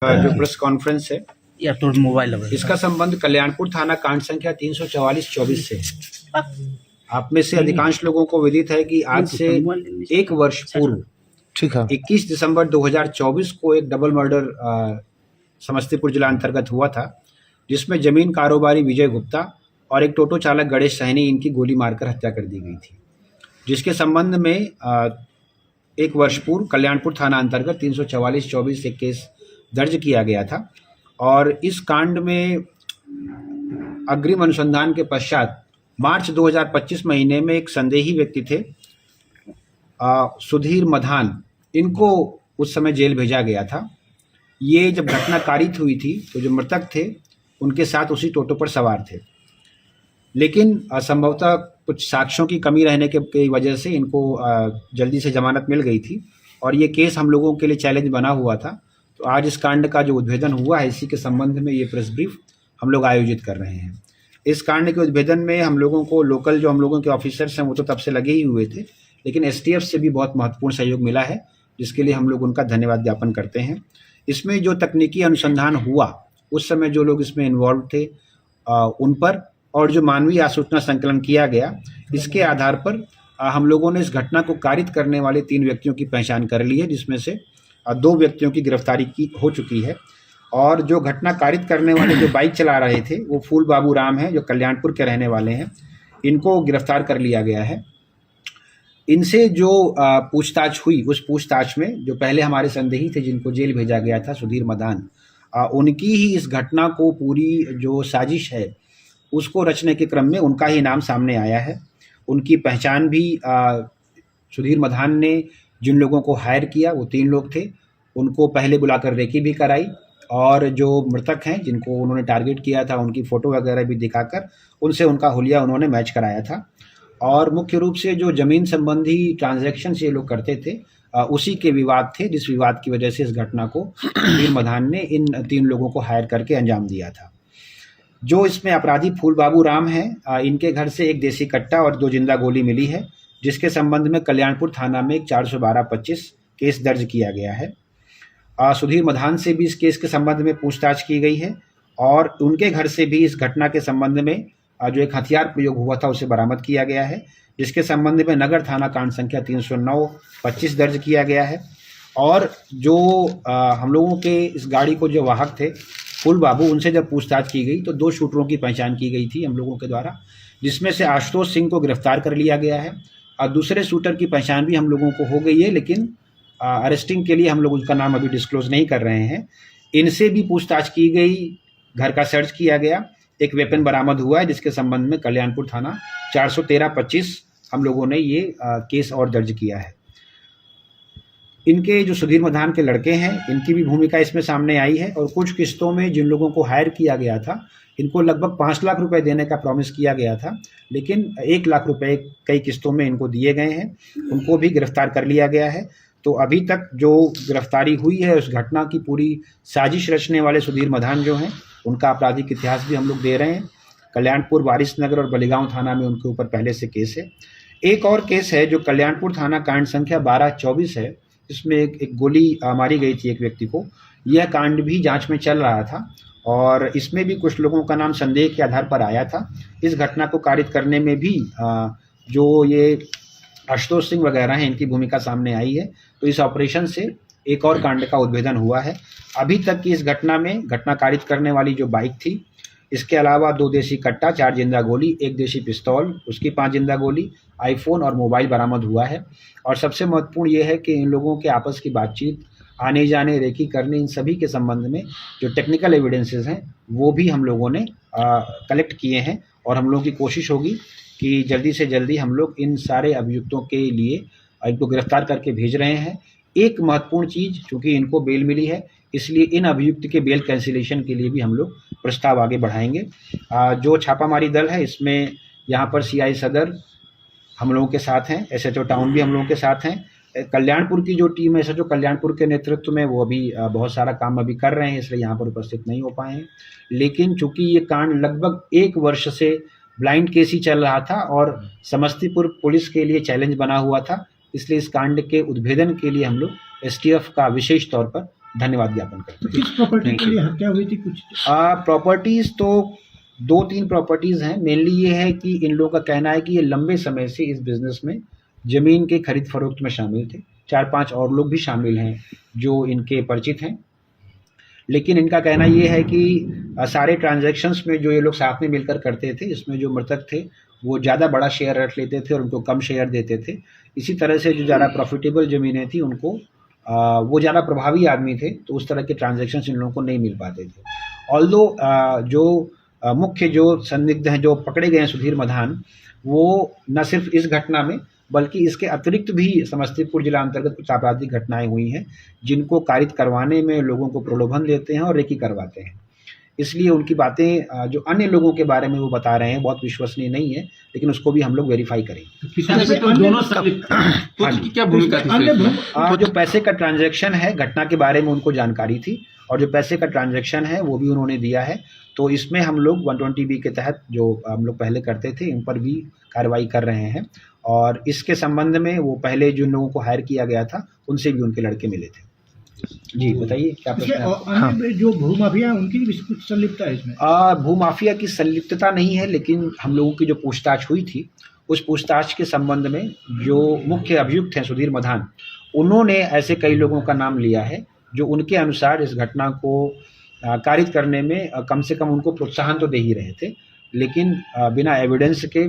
जो press conference है या तो मोबाइल इसका संबंध कल्याणपुर थाना कांड संख्या 344-24 से। आप में से अधिकांश लोगों को विदित है कि आज से एक वर्ष पूर्व ठीक है 21 दिसंबर 2024 को एक डबल मर्डर समस्तीपुर जिला अंतर्गत हुआ था, जिसमें जमीन कारोबारी विजय गुप्ता और एक टोटो चालक गणेश सहनी इनकी गोली मारकर हत्या कर दी गई थी, जिसके संबंध में एक वर्ष पूर्व कल्याणपुर थाना अंतर्गत 344-24 से केस दर्ज किया गया था। और इस कांड में अग्रिम अनुसंधान के पश्चात मार्च 2025 महीने में एक संदेही व्यक्ति थे सुधीर मधान, इनको उस समय जेल भेजा गया था। ये जब घटना कारित हुई थी तो जो मृतक थे उनके साथ उसी टोटो पर सवार थे, लेकिन संभवतः कुछ साक्ष्यों की कमी रहने की वजह से इनको जल्दी से जमानत मिल गई थी और ये केस हम लोगों के लिए चैलेंज बना हुआ था। तो आज इस कांड का जो उद्भेदन हुआ है, इसी के संबंध में ये प्रेस ब्रीफ हम लोग आयोजित कर रहे हैं। इस कांड के उद्भेदन में हम लोगों को लोकल जो हम लोगों के ऑफिसर्स हैं वो तो तब से लगे ही हुए थे, लेकिन एसटीएफ से भी बहुत महत्वपूर्ण सहयोग मिला है, जिसके लिए हम लोग उनका धन्यवाद ज्ञापन करते हैं। इसमें जो तकनीकी अनुसंधान हुआ उस समय जो लोग इसमें इन्वॉल्व थे उन पर, और जो मानवीय आसूचना संकलन किया गया, इसके आधार पर हम लोगों ने इस घटना को कारित करने वाले 3 व्यक्तियों की पहचान कर ली है, जिसमें से 2 व्यक्तियों की गिरफ्तारी हो चुकी है। और जो घटना कारित करने वाले जो बाइक चला रहे थे वो फूल बाबू राम हैं, जो कल्याणपुर के रहने वाले हैं, इनको गिरफ्तार कर लिया गया है। इनसे जो पूछताछ हुई, उस पूछताछ में जो पहले हमारे संदेही थे जिनको जेल भेजा गया था सुधीर मदान, उनकी ही इस घटना को पूरी जो साजिश है उसको रचने के क्रम में उनका ही नाम सामने आया है। उनकी पहचान भी सुधीर मदान ने जिन लोगों को हायर किया वो 3 लोग थे, उनको पहले बुलाकर रेकी भी कराई, और जो मृतक हैं जिनको उन्होंने टारगेट किया था उनकी फ़ोटो वगैरह भी दिखाकर उनसे उनका हुलिया उन्होंने मैच कराया था। और मुख्य रूप से जो ज़मीन संबंधी ट्रांजैक्शन ये लोग करते थे उसी के विवाद थे, जिस विवाद की वजह से इस घटना को सुधीर मदान ने इन 3 लोगों को हायर करके अंजाम दिया था। जो इसमें अपराधी फूल बाबू राम हैं, इनके घर से एक देसी कट्टा और 2 जिंदा गोली मिली है, जिसके संबंध में कल्याणपुर थाना में एक 412-25 केस दर्ज किया गया है। सुधीर मधान से भी इस केस के संबंध में पूछताछ की गई है और उनके घर से भी इस घटना के संबंध में जो एक हथियार प्रयोग हुआ था उसे बरामद किया गया है, जिसके संबंध में नगर थाना कांड संख्या 309-25 दर्ज किया गया है। और जो हम लोगों के इस गाड़ी को जो वाहक थे फूल बाबू, उनसे जब पूछताछ की गई तो 2 शूटरों की पहचान की गई थी हम लोगों के द्वारा, जिसमें से आशुतोष सिंह को गिरफ्तार कर लिया गया है और दूसरे शूटर की पहचान भी हम लोगों को हो गई है, लेकिन अरेस्टिंग के लिए हम लोग उसका नाम अभी डिस्क्लोज नहीं कर रहे हैं। इनसे भी पूछताछ की गई, घर का सर्च किया गया, एक वेपन बरामद हुआ है, जिसके संबंध में कल्याणपुर थाना 413-25 हम लोगों ने ये केस और दर्ज किया है। इनके जो सुधीर मधान के लड़के हैं, इनकी भी भूमिका इसमें सामने आई है और कुछ किस्तों में जिन लोगों को हायर किया गया था इनको लगभग 5 लाख रुपए देने का प्रॉमिस किया गया था, लेकिन 1 लाख रुपए कई किस्तों में इनको दिए गए हैं, उनको भी गिरफ्तार कर लिया गया है। तो अभी तक जो गिरफ्तारी हुई है उस घटना की पूरी साजिश रचने वाले सुधीर मधान जो हैं उनका आपराधिक इतिहास भी हम लोग दे रहे हैं। कल्याणपुर, वारिसनगर और बलिगांव थाना में उनके ऊपर पहले से केस है। एक और केस है जो कल्याणपुर थाना कांड संख्या 12-24 है, इसमें एक गोली मारी गई थी एक व्यक्ति को। यह कांड भी जांच में चल रहा था और इसमें भी कुछ लोगों का नाम संदेह के आधार पर आया था। इस घटना को कारित करने में भी जो ये आशुतोष सिंह वगैरह हैं इनकी भूमिका सामने आई है। तो इस ऑपरेशन से एक और कांड का उद्भेदन हुआ है। अभी तक की इस घटना में घटना कारित करने वाली जो बाइक थी, इसके अलावा 2 देसी कट्टा, 4 जिंदा गोली, 1 देशी पिस्तौल, उसकी 5 जिंदा गोली, आईफोन और मोबाइल बरामद हुआ है। और सबसे महत्वपूर्ण ये है कि इन लोगों के आपस की बातचीत, आने जाने, रेकी करने, इन सभी के संबंध में जो टेक्निकल एविडेंसेस हैं वो भी हम लोगों ने कलेक्ट किए हैं और हम लोगों की कोशिश होगी कि जल्दी से जल्दी हम लोग इन सारे अभियुक्तों के लिए इनको गिरफ्तार करके भेज रहे हैं। एक महत्वपूर्ण चीज़, चूँकि इनको बेल मिली है इसलिए इन अभियुक्त के बेल कैंसिलेशन के लिए भी हम लोग प्रस्ताव आगे बढ़ाएंगे। जो छापामारी दल है इसमें यहाँ पर सीआई सदर हम लोगों के साथ हैं, एसएचओ टाउन भी हम लोगों के साथ हैं। कल्याणपुर की जो टीम है, एसएचओ कल्याणपुर के नेतृत्व में, वो अभी बहुत सारा काम अभी कर रहे हैं, इसलिए यहाँ पर उपस्थित नहीं हो पाए हैं। लेकिन चूँकि ये कांड लगभग 1 वर्ष से ब्लाइंड केस ही चल रहा था और समस्तीपुर पुलिस के लिए चैलेंज बना हुआ था, इसलिए इस कांड के उद्भेदन के लिए हम लोग एसटीएफ का विशेष तौर पर धन्यवाद ज्ञापन करते हैं। किस प्रॉपर्टी के लिए हत्या हुई थी कुछ? प्रॉपर्टीज़ तो 2-3 प्रॉपर्टीज़ हैं। मेनली ये है कि इन लोगों का कहना है कि ये लंबे समय से इस बिज़नेस में ज़मीन के खरीद फरोख्त में शामिल थे। 4-5 और लोग भी शामिल हैं जो इनके परिचित हैं, लेकिन इनका कहना ये है कि सारे ट्रांजैक्शंस में जो ये लोग साथ में मिलकर करते थे, इसमें जो मृतक थे वो ज़्यादा बड़ा शेयर रख लेते थे और उनको कम शेयर देते थे। इसी तरह से जो ज़्यादा प्रॉफिटेबल ज़मीनें थी उनको वो ज़्यादा प्रभावी आदमी थे, तो उस तरह के ट्रांजैक्शंस इन लोगों को नहीं मिल पाते थे। ऑल्दो जो मुख्य जो संदिग्ध हैं, जो पकड़े गए हैं सुधीर मधान, वो न सिर्फ इस घटना में बल्कि इसके अतिरिक्त भी समस्तीपुर जिला अंतर्गत कुछ आपराधिक घटनाएं हुई हैं जिनको कारित करवाने में लोगों को प्रलोभन देते हैं और रेकी करवाते हैं। इसलिए उनकी बातें जो अन्य लोगों के बारे में वो बता रहे हैं बहुत विश्वसनीय नहीं है, लेकिन उसको भी हम लोग वेरीफाई करेंगे। तो दोनों की क्या भूमिका थी? जो पैसे का ट्रांजैक्शन है, घटना के बारे में उनको जानकारी थी और जो पैसे का ट्रांजैक्शन है वो भी उन्होंने दिया है। तो इसमें हम लोग 120B के तहत जो हम लोग पहले करते थे इन पर भी कार्रवाई कर रहे हैं और इसके संबंध में वो पहले जिन लोगों को हायर किया गया था उनसे भी उनके लड़के मिले थे। जी बताइए क्या प्रश्न है? अन्य जो भूमाफिया उनकी भी कुछ संलिप्तता है इसमें? भूमाफिया की संलिप्तता नहीं है, लेकिन हम लोगों की जो पूछताछ हुई थी उस पूछताछ के संबंध में जो मुख्य अभियुक्त हैं सुधीर मधान, उन्होंने ऐसे कई लोगों का नाम लिया है जो उनके अनुसार इस घटना को कारित करने में कम से कम उनको प्रोत्साहन तो दे ही रहे थे, लेकिन बिना एविडेंस के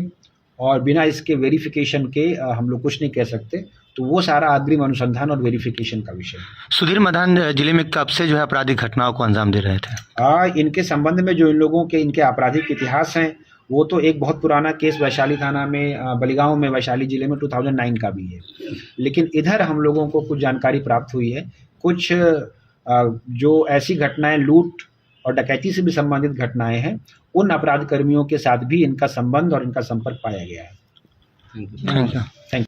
और बिना इसके वेरिफिकेशन के हम लोग कुछ नहीं कह सकते। तो वो सारा अग्रिम अनुसंधान और वेरिफिकेशन का विषय है। सुधीर मधान जिले में कब से जो है आपराधिक घटनाओं को अंजाम दे रहे थे? इनके संबंध में जो इन लोगों के इनके आपराधिक इतिहास हैं वो तो एक बहुत पुराना केस वैशाली थाना में बलिगांव में वैशाली जिले में 2009 का भी है, लेकिन इधर हम लोगों को कुछ जानकारी प्राप्त हुई है। कुछ जो ऐसी घटनाएं लूट और डकैती से भी संबंधित घटनाएं हैं, उन अपराध कर्मियों के साथ भी इनका संबंध और इनका संपर्क पाया गया है। Thank you.